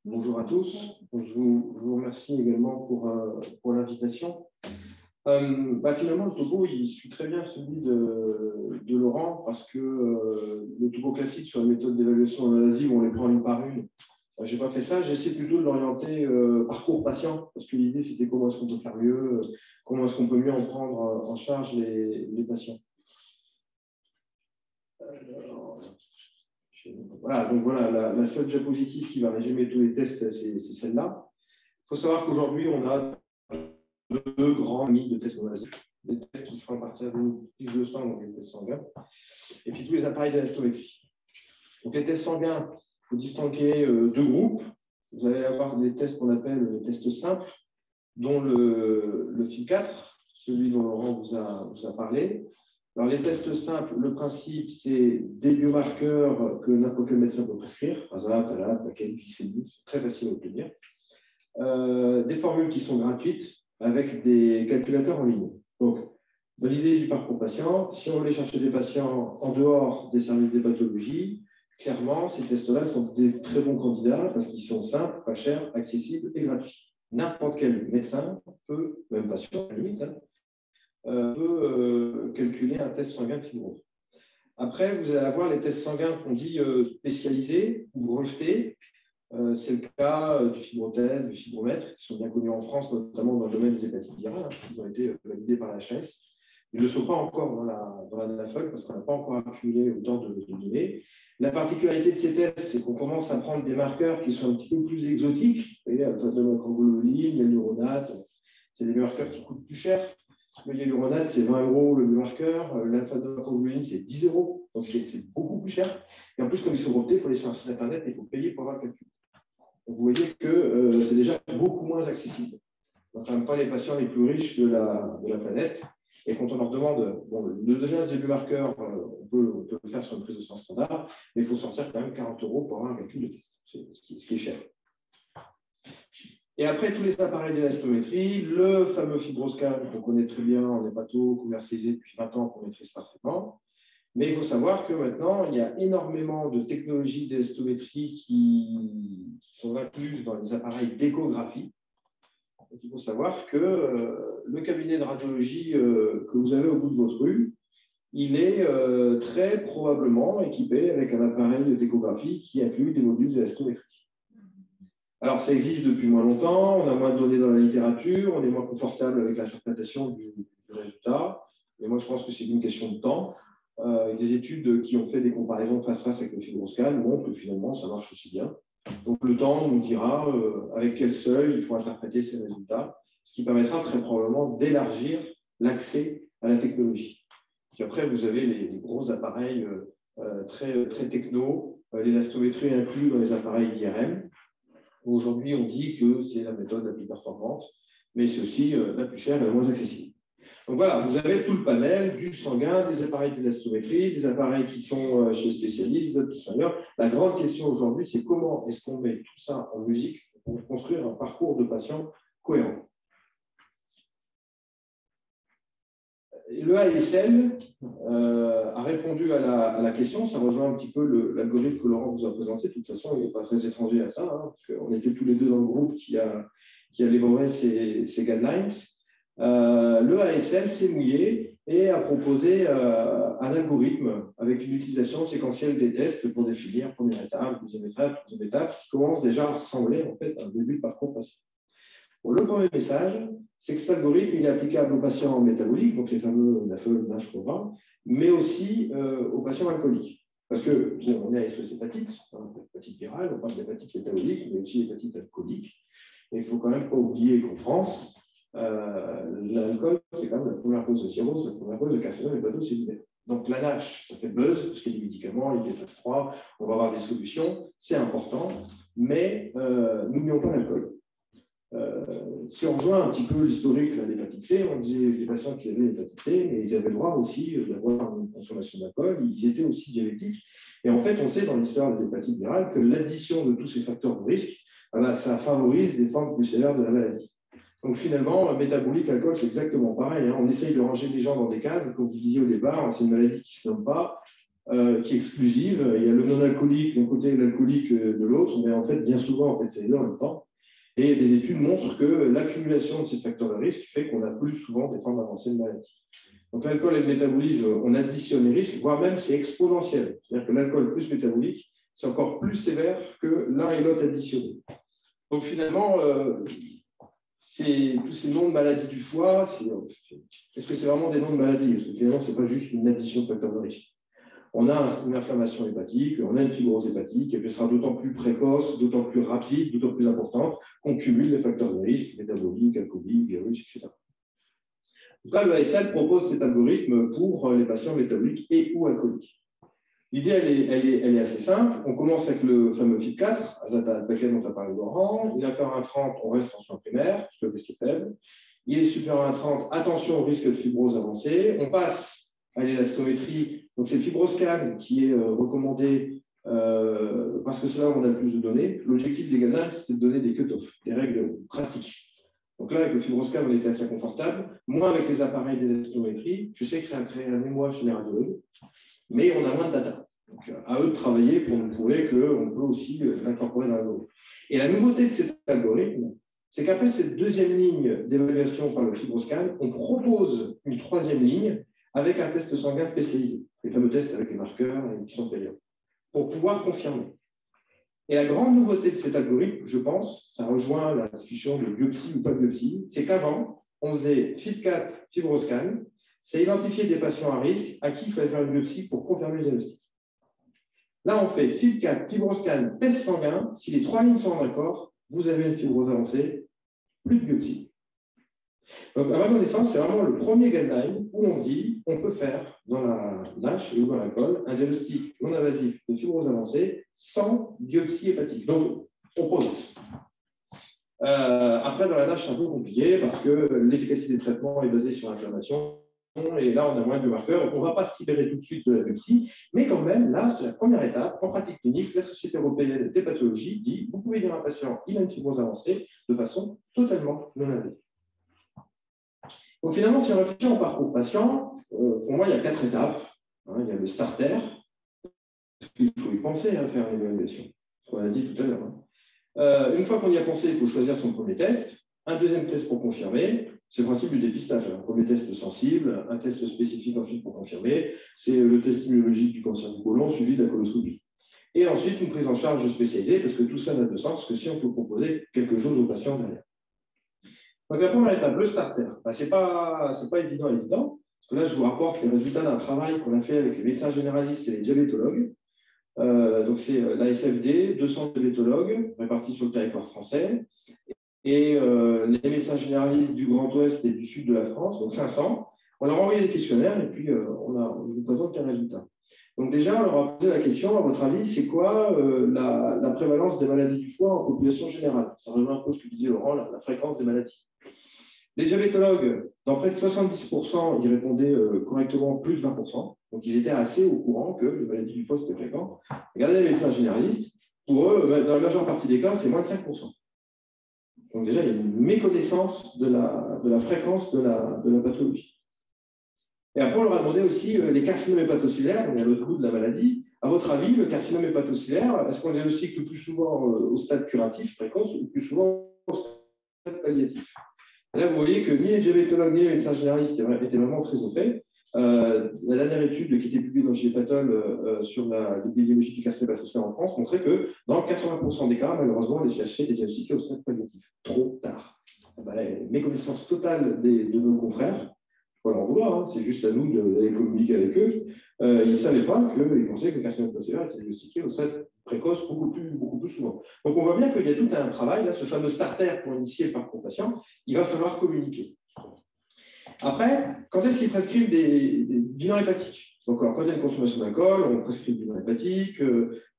Bonjour à tous. Je vous remercie également pour l'invitation. Finalement, le topo, il suit très bien celui de Laurent parce que le topo classique sur la méthode d'évaluation invasive, on les prend une par une. Je n'ai pas fait ça, j'essaie plutôt de l'orienter parcours patient parce que l'idée, c'était comment est-ce qu'on peut faire mieux, comment est-ce qu'on peut mieux en prendre en charge les patients. Voilà, donc voilà, la seule diapositive qui va résumer tous les tests, c'est celle-là. Il faut savoir qu'aujourd'hui, on a deux grands familles de tests invasifs. Des tests qui se font à partir d'une prise de sang, donc les tests sanguins, et puis tous les appareils d'élastométrie. Donc les tests sanguins, il faut distinguer deux groupes. Vous allez avoir des tests qu'on appelle les tests simples, dont le FI4, celui dont Laurent vous a parlé. Alors, les tests simples, le principe, c'est des biomarqueurs que n'importe quel médecin peut prescrire, ASA, TALAT, plaquettes, glycémie, c'est très facile à obtenir. Des formules qui sont gratuites avec des calculateurs en ligne. Donc, dans l'idée du parcours patient, si on voulait chercher des patients en dehors des services des pathologies, clairement, ces tests-là sont des très bons candidats parce qu'ils sont simples, pas chers, accessibles et gratuits. N'importe quel médecin peut, même patient à la limite, peut calculer un test sanguin de fibrose. Après, vous allez avoir les tests sanguins qu'on dit spécialisés ou brevetés. C'est le cas du fibrotest, du fibromètre, qui sont bien connus en France, notamment dans le domaine des hépatites virales, qui ont été validés par la HAS. Ils ne le sont pas encore dans la NAFOG parce qu'on n'a pas encore accumulé autant de données. La particularité de ces tests, c'est qu'on commence à prendre des marqueurs qui sont un petit peu plus exotiques. Vous voyez, la microglobuline, la neuronate, c'est des marqueurs qui coûtent plus cher. Le hyaluronate, c'est 20 € le biomarqueur. L'alpha-microglobuline, c'est 10 €. Donc, c'est beaucoup plus cher. Et en plus, comme ils sont brevetés, il faut aller sur un site internet et il faut payer pour avoir le calcul. Donc, vous voyez que c'est déjà beaucoup moins accessible. On n'atteint pas les patients les plus riches de la planète. Et quand on leur demande, bon, le dosage des biomarqueurs, on peut le faire sur une prise de sang standard, mais il faut sortir quand même 40 € pour avoir un calcul de test, ce qui est cher. Et après, tous les appareils d'élastométrie, le fameux FibroScan qu'on connaît très bien en hépato, commercialisé depuis 20 ans, qu'on maîtrise parfaitement. Mais il faut savoir que maintenant, il y a énormément de technologies d'élastométrie qui sont incluses dans les appareils d'échographie. Il faut savoir que le cabinet de radiologie que vous avez au bout de votre rue, il est très probablement équipé avec un appareil d'échographie qui inclut des modules d'élastométrie. Alors, ça existe depuis moins longtemps, on a moins de données dans la littérature, on est moins confortable avec l'interprétation du résultat. Mais moi, je pense que c'est une question de temps. Des études qui ont fait des comparaisons face-face avec le FibroScan montrent que finalement, ça marche aussi bien. Donc, le temps nous dira avec quel seuil il faut interpréter ces résultats, ce qui permettra très probablement d'élargir l'accès à la technologie. Puis après, vous avez les gros appareils très, très techno, l'élastométrie inclus dans les appareils d'IRM. Aujourd'hui, on dit que c'est la méthode la plus performante, mais c'est aussi la plus chère et la moins accessible. Donc voilà, vous avez tout le panel du sanguin, des appareils d'élastométrie, des appareils qui sont chez les spécialistes, d'autres qui sont ailleurs. La grande question aujourd'hui, c'est comment est-ce qu'on met tout ça en musique pour construire un parcours de patient cohérent. Le ASL a répondu à la question, ça rejoint un petit peu l'algorithme que Laurent vous a présenté. De toute façon, il n'est pas très étranger à ça, parce qu'on était tous les deux dans le groupe qui a élaboré ces guidelines. Le ASL s'est mouillé et a proposé un algorithme avec une utilisation séquentielle des tests pour définir première étape, deuxième étape, qui commence déjà à ressembler en fait à un début de parcours patient. Bon, le premier message, c'est que cet algorithme il est applicable aux patients métaboliques, donc les fameux NAFEL, NASH, programme, mais aussi aux patients alcooliques. Parce que, bon, on est à SOS hépatite, hépatite virale, on parle d'hépatite métabolique, mais aussi d'hépatite alcoolique. Et il ne faut quand même pas oublier qu'en France, l'alcool, c'est quand même la première cause de cirrhose, la première cause de carcinome hépatocellulaire. Donc la NASH, ça fait buzz, parce qu'il y a des médicaments, il y a des phases 3, on va avoir des solutions, c'est important, mais n'oublions pas l'alcool. Si on rejoint un petit peu l'historique de l'hépatite C, on disait des patients qui avaient l'hépatite C, mais ils avaient le droit aussi d'avoir une consommation d'alcool, ils étaient aussi diabétiques. Et en fait, on sait dans l'histoire des hépatites virales que l'addition de tous ces facteurs de risque, ça favorise des formes plus sévères de la maladie. Donc finalement, métabolique, alcool, c'est exactement pareil. On essaye de ranger les gens dans des cases, comme vous disiez au départ, c'est une maladie qui ne se nomme pas. qui est exclusive. Il y a le non-alcoolique d'un côté et l'alcoolique de l'autre, mais en fait, bien souvent, en fait, c'est les deux en même temps. Et des études montrent que l'accumulation de ces facteurs de risque fait qu'on a plus souvent des formes avancées de maladie. Donc l'alcool et le métabolisme, on additionne les risques, voire même c'est exponentiel. C'est-à-dire que l'alcool plus métabolique, c'est encore plus sévère que l'un et l'autre additionnés. Donc finalement, tous ces noms de maladies du foie, est-ce que c'est vraiment des noms de maladies? Parce que finalement, ce n'est pas juste une addition de facteurs de risque. On a une inflammation hépatique, on a une fibrose hépatique, et puis elle sera d'autant plus précoce, d'autant plus rapide, d'autant plus importante qu'on cumule les facteurs de risque métaboliques, alcooliques, virus, etc. Donc là, l'ASL propose cet algorithme pour les patients métaboliques et ou alcooliques. L'idée, elle est assez simple. On commence avec le fameux FIB4, azathalpaquet dont a parlé Laurent. Il est inférieur à 1,30, on reste en soins primaires, parce que le risque est faible. Il est supérieur à 1,30, attention au risque de fibrose avancée. On passe à l'élastométrie. Donc, c'est le FibroScan qui est recommandé parce que c'est là où on a le plus de données. L'objectif des guidelines, c'est de donner des cut-offs, des règles pratiques. Donc là, avec le FibroScan, on était assez confortable. Moi, avec les appareils d'élastométrie, je sais que ça a créé un émoi chez les radiologues, mais on a moins de data. Donc, à eux de travailler pour nous prouver qu'on peut aussi l'incorporer dans l'algorithme. Et la nouveauté de cet algorithme, c'est qu'après cette deuxième ligne d'évaluation par le FibroScan, on propose une troisième ligne avec un test sanguin spécialisé, les fameux tests avec les marqueurs et qui sont payants, pour pouvoir confirmer. Et la grande nouveauté de cet algorithme, je pense, ça rejoint la discussion de biopsie ou pas de biopsie, c'est qu'avant, on faisait FIB4, FibroScan, c'est identifier des patients à risque à qui il fallait faire une biopsie pour confirmer le diagnostic. Là, on fait FIB4, FibroScan, test sanguin. Si les trois lignes sont en accord, vous avez une fibrose avancée, plus de biopsie. Donc, à ma connaissance, c'est vraiment le premier guideline où on dit on peut faire dans la NASH ou dans la colle un diagnostic non invasif de fibrose avancée sans biopsie hépatique. Donc, on progresse. Après, dans la NASH, c'est un peu compliqué parce que l'efficacité des traitements est basée sur l'inflammation. Et là, on a moins de marqueurs. On ne va pas se libérer tout de suite de la biopsie, mais quand même, là, c'est la première étape. En pratique clinique, la Société européenne des pathologies dit vous pouvez dire à un patient il a une fibrose avancée de façon totalement non invasive. Donc finalement, si on réfléchit en parcours patient, pour moi, il y a 4 étapes. Il y a le starter. Il faut y penser à faire l'évaluation, ce qu'on a dit tout à l'heure. Une fois qu'on y a pensé, il faut choisir son premier test. Un deuxième test pour confirmer. C'est le principe du dépistage. Un premier test sensible, un test spécifique ensuite pour confirmer. C'est le test immunologique du cancer du côlon suivi de la coloscopie. Et ensuite, une prise en charge spécialisée, parce que tout ça n'a de sens que si on peut proposer quelque chose aux patients derrière. Donc, la première étape, le starter. Ce n'est pas évident, parce que là, je vous rapporte les résultats d'un travail qu'on a fait avec les médecins généralistes et les diabétologues. Donc, c'est l'ASFD, 200 diabétologues répartis sur le territoire français. Et les médecins généralistes du Grand Ouest et du Sud de la France, donc 500, on leur a envoyé des questionnaires et puis je vous présente les résultats. Donc déjà, on leur a posé la question, à votre avis, c'est quoi la prévalence des maladies du foie en population générale? Ça rejoint un peu ce que disait Laurent, la fréquence des maladies. Les diabétologues, dans près de 70%, ils répondaient correctement plus de 20%. Donc ils étaient assez au courant que les maladies du foie, c'était fréquent. Regardez les médecins généralistes, pour eux, dans la majeure partie des cas, c'est moins de 5%. Donc déjà, il y a une méconnaissance de la fréquence de la pathologie. Et après, on leur a demandé aussi les carcinomes hépatocellulaires, on est à l'autre bout de la maladie. À votre avis, le carcinome hépatocellulaire, est-ce qu'on diagnostique le plus souvent au stade curatif, précoce, ou le plus souvent au stade palliatif? Et là, vous voyez que ni les diabétologues ni les médecins généralistes étaient vraiment très au fait. La dernière étude qui était publiée dans Gépatol sur l'épidémiologie du carcinome hépatocellulaire en France montrait que dans 80% des cas, malheureusement, les CHC étaient diagnostiqués au stade palliatif. Trop tard. Méconnaissance totale de nos confrères. Il faut leur vouloir, c'est juste à nous d'aller communiquer avec eux. Ils ne savaient pas qu'ils pensaient que le carcinome hépatocellulaire était diagnostiqué au stade précoce beaucoup plus souvent. Donc on voit bien qu'il y a tout un travail, là, ce fameux starter pour initier le parcours patient, il va falloir communiquer. Après, quand est-ce qu'ils prescrivent des bilans hépatiques? Donc, quand il y a une consommation d'alcool, on prescrit du bilan hépatique.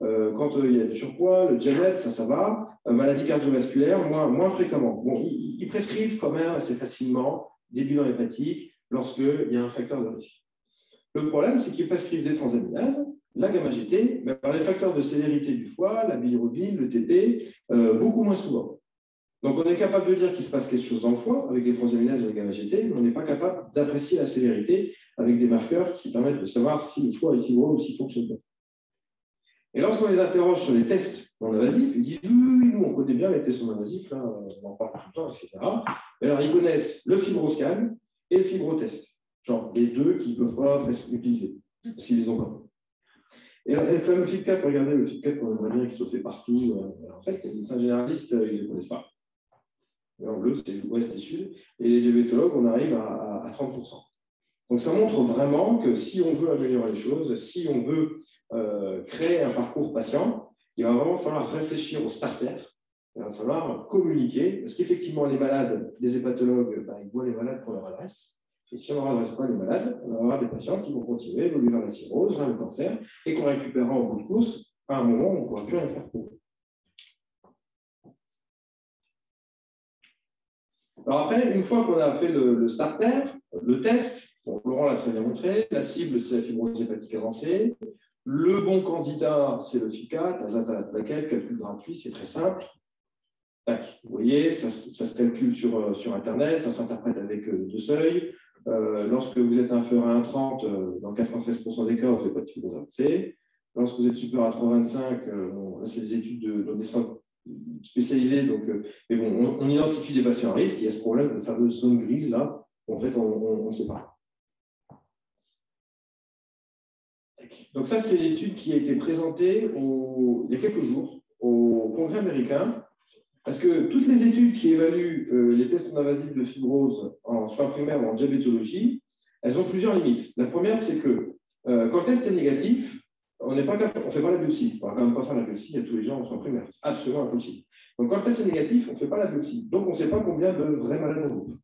Quand il y a du surpoids, le diabète, ça va. Maladie cardiovasculaire, moins fréquemment. Bon, ils prescrivent quand même assez facilement des bilans hépatiques lorsqu'il y a un facteur de risque. Le problème, c'est qu'ils prescrivent des transaminases, la gamma-GT, mais par les facteurs de sévérité du foie, la bilirubine, le TP, beaucoup moins souvent. Donc, on est capable de dire qu'il se passe quelque chose dans le foie avec les transaminases et les gamma-GT, mais on n'est pas capable d'apprécier la sévérité avec des marqueurs qui permettent de savoir si le foie est fibreux ou s'il fonctionne bien. Et lorsqu'on les interroge sur les tests non-invasifs, ils disent oui, nous, on connaît bien les tests non-invasifs, là, on en parle tout le temps, etc. Et alors, ils connaissent le fibroscan et le fibrotest, genre les deux qui ne peuvent pas utiliser, parce qu'ils ne les ont pas. Et le fameux FIB4, regardez, le FIB4 qu'on aimerait bien qu'il soit fait partout. En fait, les médecins généralistes, ils ne les connaissent pas. En bleu, c'est l'ouest et sud. Et les diabétologues, on arrive à 30%. Donc, ça montre vraiment que si on veut améliorer les choses, si on veut créer un parcours patient, il va vraiment falloir réfléchir au starter. Il va falloir communiquer. Parce qu'effectivement, les malades, les hépatologues, ils voient les malades pour leur adresse. Et si on ne redresse pas les malades, on va avoir des patients qui vont continuer à évoluer vers la cirrhose, vers le cancer, et qu'on récupérera en bout de course, à un moment où on ne pourra plus rien faire pour eux. Alors après, une fois qu'on a fait le starter, le test, donc Laurent l'a très bien montré, la cible, c'est la fibrose hépatique avancée. Le bon candidat, c'est le FIB4, azathioate plaquette, calcul gratuit, c'est très simple. Tac, vous voyez, ça se calcule sur Internet, ça s'interprète avec deux seuils. Lorsque vous êtes inférieur à 1,30, dans 93% des cas, vous n'avez pas de fibrose avancée. Lorsque vous êtes supérieur à 3,25, là, c'est des études dans des centres spécialisés. Donc, mais bon, on identifie des patients à risque. Il y a ce problème de fameuse zone grise là, où en fait, on ne sait pas. Donc, ça, c'est l'étude qui a été présentée il y a quelques jours au Congrès américain. Parce que toutes les études qui évaluent les tests non-invasifs de fibrose en soins primaires ou en diabétologie, elles ont plusieurs limites. La première, c'est que quand le test est négatif, on ne fait pas la biopsie. On ne va quand même pas faire la biopsie à tous les gens en soins primaires. C'est absolument impossible. Donc, quand le test est négatif, on ne fait pas la biopsie. Donc, on ne sait pas combien de vrais malades on groupe.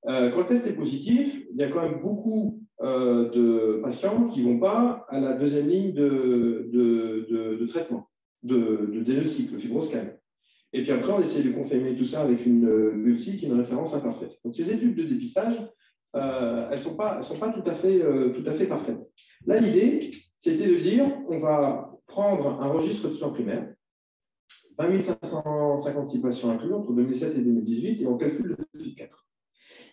Quand le test est positif, il y a quand même beaucoup de patients qui ne vont pas à la deuxième ligne de traitement, de diagnostic, le fibroscan. Et puis après, on essaie de confirmer tout ça avec une biopsie qui est une référence imparfaite. Donc, ces études de dépistage, elles ne sont pas tout à fait parfaites. Là, l'idée, c'était de dire, on va prendre un registre de soins primaires, 20 556 patients inclus entre 2007 et 2018, et on calcule le FIB4.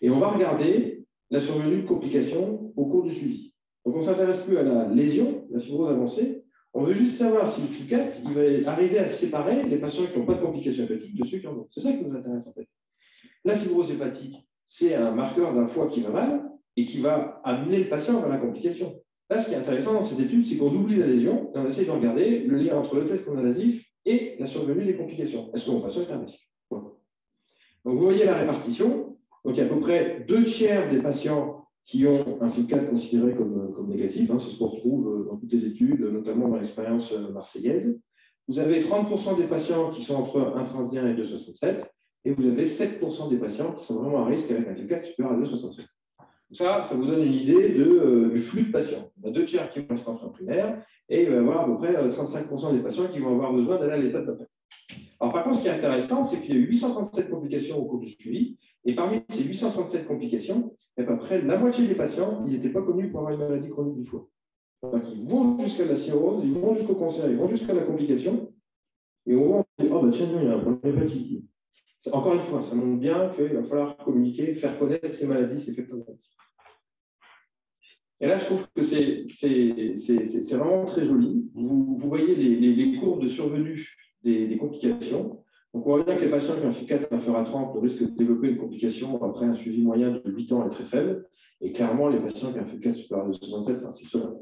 Et on va regarder la survenue de complications au cours du suivi. Donc, on ne s'intéresse plus à la lésion, la fibrose avancée. On veut juste savoir si le FIB4 il va arriver à séparer les patients qui n'ont pas de complications hépatiques de ceux qui en ont. C'est ça qui nous intéresse en fait. La fibrose hépatique, c'est un marqueur d'un foie qui va mal et qui va amener le patient vers la complication. Là, ce qui est intéressant dans cette étude, c'est qu'on oublie la lésion et on essaie de regarder le lien entre le test non-invasif et la survenue des complications. Est-ce que mon patient est invasif? Donc, vous voyez la répartition. Donc, il y a à peu près 2/3 des patients qui ont un FIB4 considéré comme négatif. C'est ce qu'on retrouve dans toutes les études, notamment dans l'expérience marseillaise. Vous avez 30% des patients qui sont entre 1,31 et 2,67. Et vous avez 7% des patients qui sont vraiment à risque avec un FIB4 supérieur à 2,67. Ça vous donne une idée du flux de patients. On a 2/3 qui vont rester en soins primaires et il va y avoir à peu près 35% des patients qui vont avoir besoin d'aller à l'étape d'après. Alors, par contre, ce qui est intéressant, c'est qu'il y a eu 837 complications au cours du suivi. Et parmi ces 837 complications, à peu près la moitié des patients, ils n'étaient pas connus pour avoir une maladie chronique du foie. Donc, ils vont jusqu'à la cirrhose, ils vont jusqu'au cancer, ils vont jusqu'à la complication. Et au moment où on se dit, oh, bah, tiens, il y a un problème hépatique. Encore une fois, ça montre bien qu'il va falloir communiquer, faire connaître ces maladies, ces facteurs de risque. Et là, je trouve que c'est vraiment très joli. Vous voyez les courbes de survenue des complications. Donc, on voit bien que les patients qui ont un FIB4 inférieur à 30, le risque de développer une complication après un suivi moyen de 8 ans est très faible. Et clairement, les patients qui ont un FIB4 supérieur à 67, c'est cela.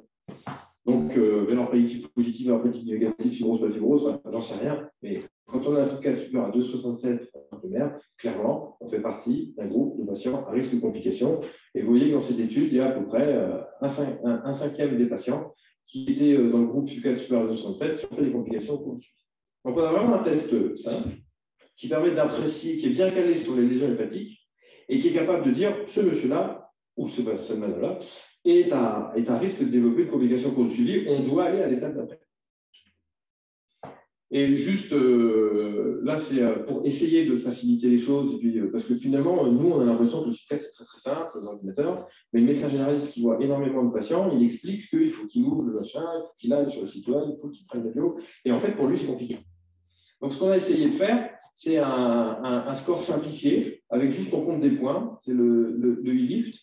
Donc, valeur prédictive positive, valeur prédictive négative, fibrose, pas fibrose, j'en sais rien. Mais quand on a un FIB4 supérieur à 2,67 en primaire, clairement, on fait partie d'un groupe de patients à risque de complications. Et vous voyez que dans cette étude, il y a à peu près un cinquième des patients qui étaient dans le groupe FIB4 supérieur à 2,67 qui ont fait des complications au cours du suivi. Donc, on a vraiment un test simple qui permet d'apprécier, qui est bien calé sur les lésions hépatiques et qui est capable de dire ce monsieur-là ou cette madame-là est à risque de développer une complication au cours du suivi. On doit aller à l'étape d'après. Et juste là, c'est pour essayer de faciliter les choses. Et puis, parce que finalement, nous, on a l'impression que le FIB4, c'est très, très simple, l'ordinateur. Mais le médecin généraliste qui voit énormément de patients, il explique qu'il faut qu'il ouvre le machin, il faut qu'il aille sur le site web, il faut qu'il prenne l'avion. Et en fait, pour lui, c'est compliqué. Donc, ce qu'on a essayé de faire, c'est un score simplifié avec juste on compte des points, c'est le e-lift.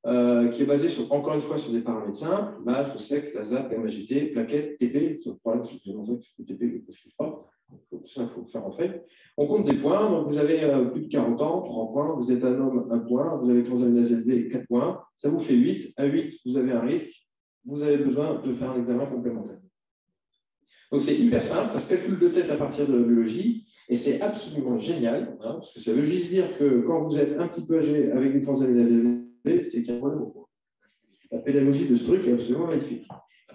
qui est basé encore une fois sur des paramètres simples, l'âge, le sexe, la ZAP, gamma GT, plaquette, TP. Le problème, c'est que j'ai montré que c'est TP parce qu'il ne pas. Tout ça, il faut faire entrer. On compte des points. Donc, vous avez plus de 40 ans, 3 points. Vous êtes un homme, 1 point. Vous avez transaminase élevé, 4 points. Ça vous fait 8. À 8, vous avez un risque. Vous avez besoin de faire un examen complémentaire. Donc, c'est hyper simple. Ça se calcule de tête à partir de la biologie. Et c'est absolument génial, hein, parce que ça veut juste dire que quand vous êtes un petit peu âgé avec des transaminases élevées, c'est qu'il y a un problème. La pédagogie de ce truc est absolument magnifique.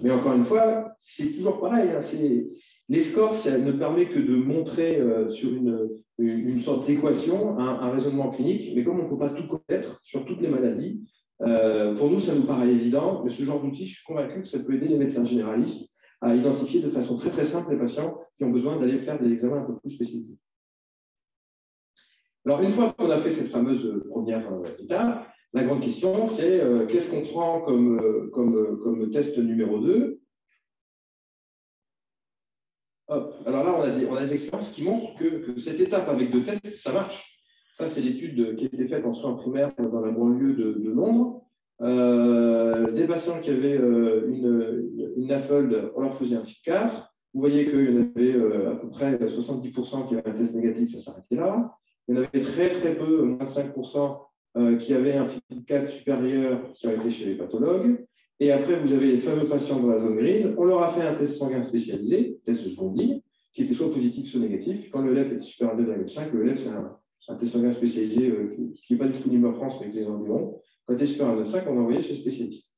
Mais encore une fois, c'est toujours pareil. Hein, les scores, ça ne permet que de montrer sur une sorte d'équation un raisonnement clinique. Mais comme on ne peut pas tout connaître sur toutes les maladies, pour nous, ça nous paraît évident. Mais ce genre d'outil, je suis convaincu que ça peut aider les médecins généralistes à identifier de façon très, très simple les patients qui ont besoin d'aller faire des examens un peu plus spécifiques. Alors, une fois qu'on a fait cette fameuse première étape, la grande question, c'est qu'est-ce qu'on prend comme test numéro 2 ? Hop. Alors là, on a des expériences qui montrent que cette étape avec 2 tests, ça marche. Ça, c'est l'étude qui a été faite en soins primaires dans la banlieue de Londres. Des patients qui avaient une NAFLD, on leur faisait un FIB4. Vous voyez qu'il y en avait à peu près 70% qui avaient un test négatif, ça s'arrêtait là. Il y en avait très, très peu, moins de 5%, qui avaient un FIB4 supérieur qui ont été chez les pathologues. Et après, vous avez les fameux patients dans la zone grise. On leur a fait un test sanguin spécialisé, test de seconde ligne, qui était soit positif, soit négatif. Quand le LF est supérieur à 2,5, le LF, c'est un test sanguin spécialisé qui n'est pas disponible en France, mais que les environs. Quand il est supérieur à 2,5, on l'a envoyé chez le spécialiste.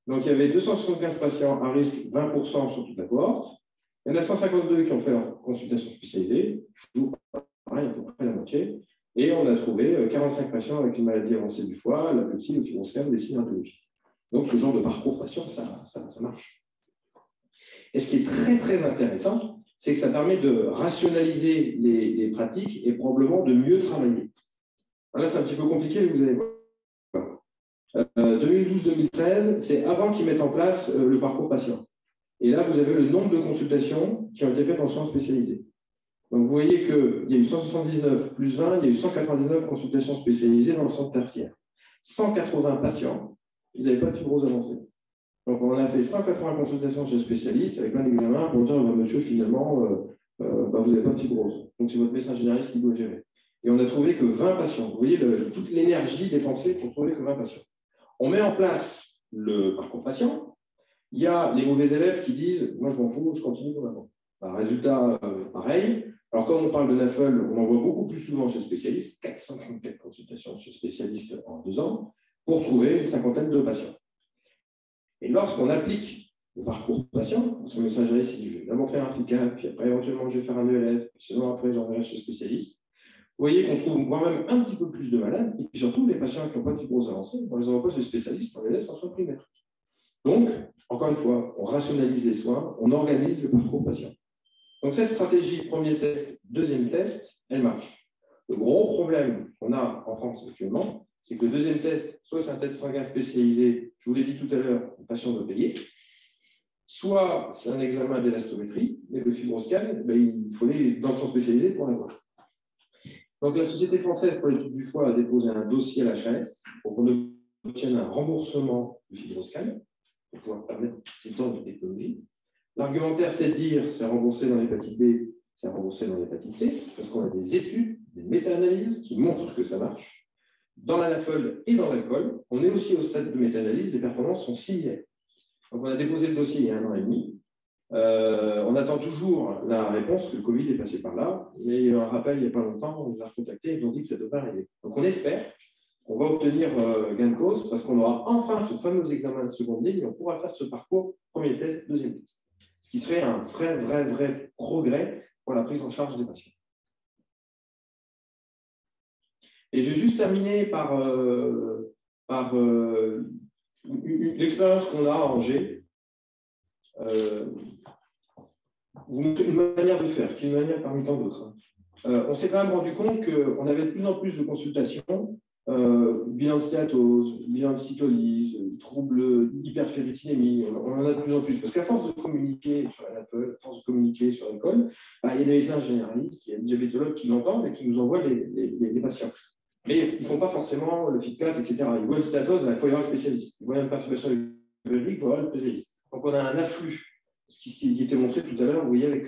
Donc, il y avait 275 patients à risque, 20% sur toute la cohorte. Il y en a 152 qui ont fait leur consultation spécialisée, toujours pareil, à peu près la moitié. Et on a trouvé 45 patients avec une maladie avancée du foie, l'aplasie, le fibroscan, des signes radiologiques. Donc, ce genre de parcours patient, ça marche. Et ce qui est très, très intéressant, c'est que ça permet de rationaliser les pratiques et probablement de mieux travailler. Là, c'est un petit peu compliqué, mais vous allez voir. 2012-2013, c'est avant qu'ils mettent en place le parcours patient. Et là, vous avez le nombre de consultations qui ont été faites en soins spécialisés. Donc, vous voyez qu'il y a eu 179 plus 20, il y a eu 199 consultations spécialisées dans le centre tertiaire. 180 patients, ils n'avaient pas de fibrose avancée. Donc, on a fait 180 consultations chez spécialistes avec un examen pour dire, monsieur, finalement, vous n'avez pas de fibrose. Donc, c'est votre médecin généraliste qui doit gérer. Et on a trouvé que 20 patients. Vous voyez toute l'énergie dépensée pour trouver que 20 patients. On met en place le parcours patient. Il y a les mauvais élèves qui disent, moi, je m'en fous, je continue comme avant. Résultat, pareil. Alors, comme on parle de NAFLD, on en voit beaucoup plus souvent chez spécialistes, 434 consultations chez spécialistes en 2 ans, pour trouver une cinquantaine de patients. Et lorsqu'on applique le parcours patient, son messagerie, c'est je vais d'abord faire un FIB4, puis après, éventuellement, je vais faire un ELF, puis sinon, après, j'enverrai chez le spécialiste. Vous voyez qu'on trouve quand même un petit peu plus de malades, et puis surtout, les patients qui n'ont pas de fibrose avancée, on les envoie pas chez le spécialiste, on les laisse en soins primaires. Donc, encore une fois, on rationalise les soins, on organise le parcours patient. Donc, cette stratégie, premier test, deuxième test, elle marche. Le gros problème qu'on a en France actuellement, c'est que le deuxième test, soit c'est un test sanguin spécialisé, je vous l'ai dit tout à l'heure, le patient doit payer, soit c'est un examen d'élastométrie, mais le fibroscan, il faut aller dans le centre spécialisé pour l'avoir. Donc, la Société française pour l'étude du foie a déposé un dossier à l'HAS pour qu'on obtienne un remboursement du fibroscan pour pouvoir permettre tout le temps de technologie. L'argumentaire, c'est de dire c'est remboursé dans l'hépatite B, c'est remboursé dans l'hépatite C, parce qu'on a des études, des méta-analyses qui montrent que ça marche. Dans la NAFLD et dans l'alcool, on est aussi au stade de méta-analyse, les performances sont similaires. Donc, on a déposé le dossier il y a 1 an et demi. On attend toujours la réponse, que le Covid est passé par là, mais il y a eu un rappel il n'y a pas longtemps, on nous a recontactés et ils nous ont dit que ça devrait arriver. Donc, on espère qu'on va obtenir gain de cause parce qu'on aura enfin ce fameux examen de seconde ligne et on pourra faire ce parcours, premier test, deuxième test. Ce qui serait un vrai progrès pour la prise en charge des patients. Et je vais juste terminer par l'expérience qu'on a à Angers. Vous montrez une manière de faire, qui est une manière parmi tant d'autres. On s'est quand même rendu compte qu'on avait de plus en plus de consultations, bilan de stéatose, bilan de cytolyse, troubles d'hyperféritinémie, on en a de plus en plus. Parce qu'à force de communiquer sur la NAFLD, à force de communiquer sur l'école, il y a des médecins généralistes, il y a des diabétologues qui l'entendent et qui nous envoient les patients. Mais ils ne font pas forcément le FIT4, etc. Ils voient une stéatose, il faut y avoir le spécialiste. Ils voient une perturbation épidémiologique, il faut avoir le spécialiste. Donc on a un afflux, ce qui était montré tout à l'heure, vous voyez, avec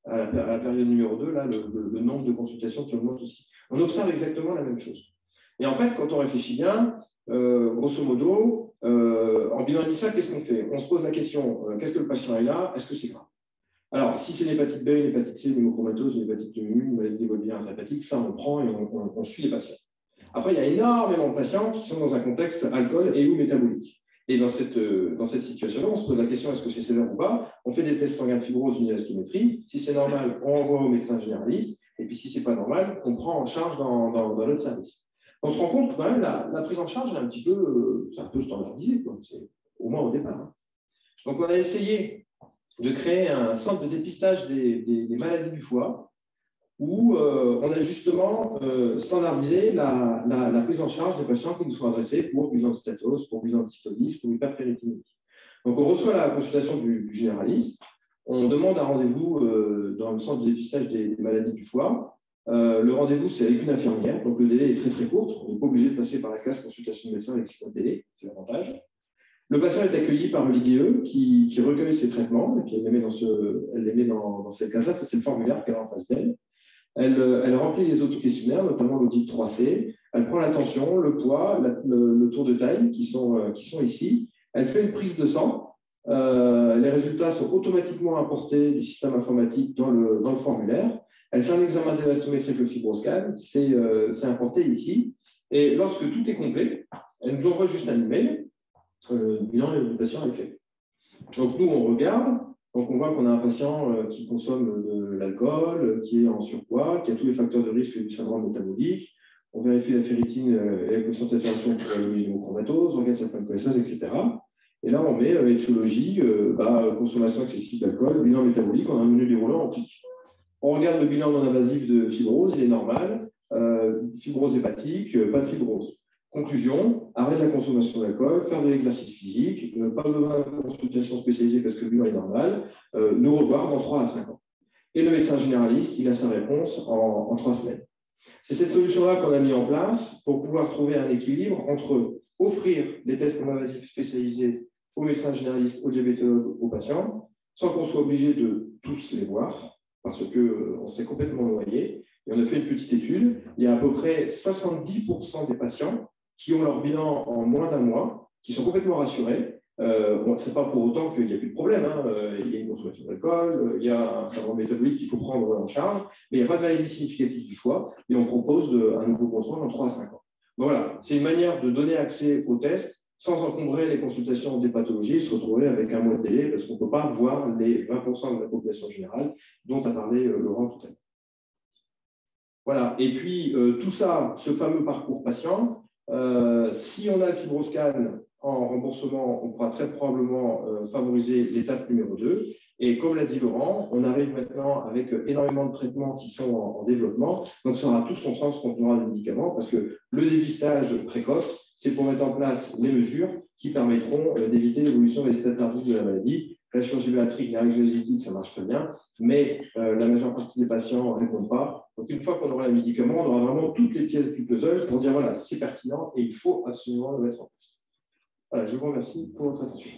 à la période numéro 2, là, le nombre de consultations qui augmente aussi. On observe exactement la même chose. Et en fait, quand on réfléchit bien, grosso modo, en bilan initial, qu'est-ce qu'on fait? On se pose la question, qu'est-ce que le patient est là? Est-ce que c'est grave? Alors, si c'est une hépatite B, une hépatite C, une hémochromatose, une hépatite autoimmune, une maladie dévolvulaire intrahépatique, ça, on prend et on suit les patients. Après, il y a énormément de patients qui sont dans un contexte alcool et ou métabolique. Et dans cette situation-là, on se pose la question, est-ce que c'est sévère ou pas? On fait des tests sanguins de fibrose, une élastométrie. Si c'est normal, on envoie au médecin généraliste. Et puis, si ce n'est pas normal, on prend en charge dans notre service. On se rend compte que quand même, la prise en charge est c'est un peu standardisé, au moins au départ. Hein. Donc, on a essayé de créer un centre de dépistage des maladies du foie où on a justement standardisé la prise en charge des patients qui nous sont adressés pour bilan de stéatose, pour bilan de cytolyse, pour hyperféritinémie. Donc, on reçoit la consultation du généraliste, on demande un rendez-vous dans le centre de dépistage des maladies du foie. Le rendez-vous, c'est avec une infirmière, donc le délai est très très court. On n'est pas obligé de passer par la classe consultation de médecin avec 6 mois de délai, c'est l'avantage. Le patient est accueilli par l'IDE qui recueille ses traitements et puis elle les met dans cette case-là. Ça, c'est le formulaire qu'elle a en face d'elle. Elle remplit les autoquestionnaires, notamment l'audit 3C. Elle prend la tension, le poids, le tour de taille qui sont ici. Elle fait une prise de sang. Les résultats sont automatiquement importés du système informatique dans le formulaire. Elle fait un examen d'élastométrie avec le fibroscan. C'est importé ici. Et lorsque tout est complet, elle nous envoie juste un email. Le bilan du patient est fait. Donc, nous, on regarde. Donc, on voit qu'on a un patient qui consomme de l'alcool, qui est en surpoids, qui a tous les facteurs de risque du syndrome métabolique. On vérifie la ferritine et la coefficient de saturation pour l'hémochromatose, on regarde sa phancoéstase, etc. Et là, on met étiologie, consommation excessive d'alcool, bilan métabolique, on a un menu déroulant en clic. On regarde le bilan non invasif de fibrose, il est normal. Fibrose hépatique, pas de fibrose. Conclusion, arrêt de la consommation d'alcool, faire de l'exercice physique, pas besoin de consultation spécialisée parce que le bilan est normal, nous revoir dans 3 à 5 ans. Et le médecin généraliste, il a sa réponse en 3 semaines. C'est cette solution-là qu'on a mis en place pour pouvoir trouver un équilibre entre offrir des tests non-invasifs spécialisés aux médecins généralistes, aux diabétologues, aux patients, sans qu'on soit obligé de tous les voir, parce qu'on serait complètement noyé. Et on a fait une petite étude. Il y a à peu près 70% des patients qui ont leur bilan en moins d'un mois, qui sont complètement rassurés. Ce n'est pas pour autant qu'il n'y a plus de problème. Hein. Il y a une consommation d'alcool, il y a un syndrome métabolique qu'il faut prendre en charge, mais il n'y a pas de maladie significative du foie et on propose un nouveau contrôle en 3 à 5 ans. Donc voilà, c'est une manière de donner accès aux tests sans encombrer les consultations des pathologies, se retrouver avec un mois de délai parce qu'on ne peut pas voir les 20% de la population générale dont a parlé Laurent tout à l'heure. Voilà, et puis tout ça, ce fameux parcours patient, si on a le fibroscan en remboursement, on pourra très probablement favoriser l'étape numéro 2. Et comme l'a dit Laurent, on arrive maintenant avec énormément de traitements qui sont en développement. Donc, ça aura tout son sens quand on aura des médicaments parce que le dépistage précoce, c'est pour mettre en place les mesures qui permettront d'éviter l'évolution des stades tardifs de la maladie. La chirurgie bariatrique, la règle ça marche très bien, mais la majeure partie des patients ne répondent pas. Donc, une fois qu'on aura le médicament, on aura vraiment toutes les pièces du puzzle pour dire voilà, c'est pertinent et il faut absolument le mettre en place. Voilà, je vous remercie pour votre attention.